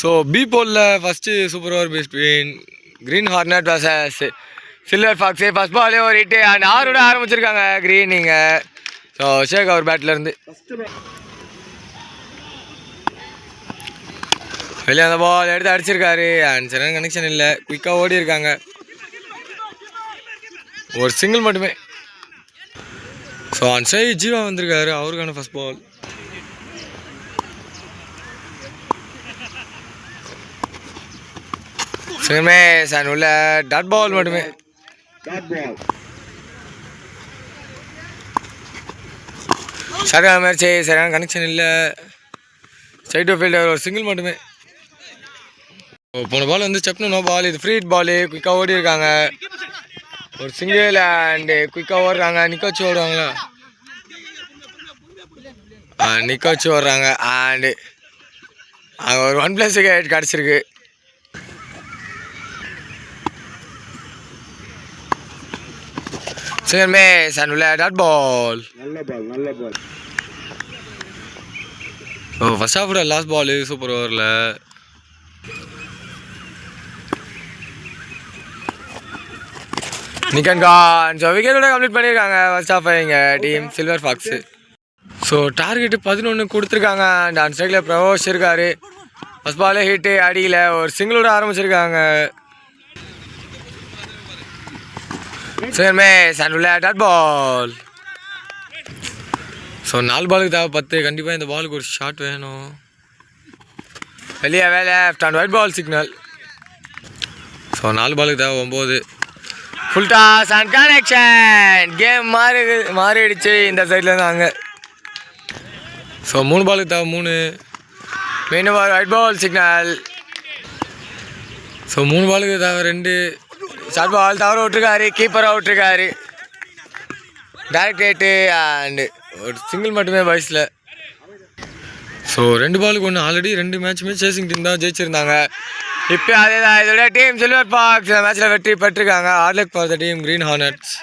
So B போலில் first super over between Green Hornet versus Silver Fox. First பாலே ஒரு hit and ஆரோட ஆரம்பிச்சிருக்காங்க க்ரீனிங்க. ஸோ ஷேக் அவர் பேட்லேருந்து வெளியே அந்த பால் எடுத்து அடிச்சிருக்காரு அண்ட் சரியான கனெக்ஷன் இல்லை. குயிக்காக ஓடி இருக்காங்க. ஒரு சிங்கிள் மட்டுமே. ஸோ அந்த சைடு ஜீவா வந்திருக்காரு, அவருக்கான ஃபஸ்ட் பால். சிங்கமே சார் உள்ள டாட் பால் மட்டுமே. சரியான முயற்சி, சரியான கனெக்ஷன் இல்லை. சைட் ஆஃப் ஃபீல்டர் ஒரு சிங்கிள் மட்டுமே. போன பால் வந்து செப்னு நோ பால். இது ஃப்ரீ ஹிட் பால். குயிக்காக ஓடி இருக்காங்க. ஒரு சிங்கிள் அண்டு குயிக்காக ஓடுறாங்க. நிற்க வச்சு ஓடுவாங்களா? நிற்க வச்சு ஓடுறாங்க அண்டு அங்கே ஒரு 1+ விக்கெட் கிடச்சிருக்கு. சிங்கமே சார் உள்ள டாட் பால். ஓ ஃபர்ஸ்ட் ஹாஃபோட லாஸ்ட் பால் சூப்பர் ஓவரில். நிக்கன் கான். ஸோ விக்கெட்டோட கம்ப்ளீட் பண்ணியிருக்காங்க ஃபர்ஸ்ட் ஹாஃப் இங்கே team silver fox. So target 11 கொடுத்துருக்காங்க அண்ட் அந்த சைடில் பிரவோஷ் இருக்காரு. ஃபஸ்ட் பாலே ஹிட்டு அடியில் ஒரு சிங்கிளோட ஆரம்பிச்சிருக்காங்க. சிங்கமே சார் உள்ள டாட் பால். ஸோ 4 பாலுக்கு தேவை 10. கண்டிப்பாக இந்த பாலுக்கு ஒரு ஷாட் வேணும். வெளியே left and wide ball signal. So 4 பாலுக்கு தேவை 9. Full toss and connection. Game மாறிடுச்சு இந்த சைட்லேருந்து அங்கே. ஸோ 3 பாலுக்கு தேவை 3. மீண்டும் ஒயிட் பால் சிக்னல். ஸோ 3 பாலுக்கு தேவை 2. ஷார்ட் பால் தவற விட்டுருக்காரு. கீப்பர் அவுட் இருக்காரு. டேரக்ட் ஹிட்டு அண்டு ஒரு சிங்கிள் மட்டுமே வயசில். ஸோ 2 பாலுக்கு 1. ஆல்ரெடி 2 மேட்சுமே சேசிங் டீம் தான் ஜெயிச்சிருந்தாங்க. இப்போ அதே தான் இதோட டீம் சில்வர் ஃபாக்ஸ் மேட்ச்சில் வெற்றி பெற்றிருக்காங்க. Hard luck for the team Green ஹார்னட்ஸ்.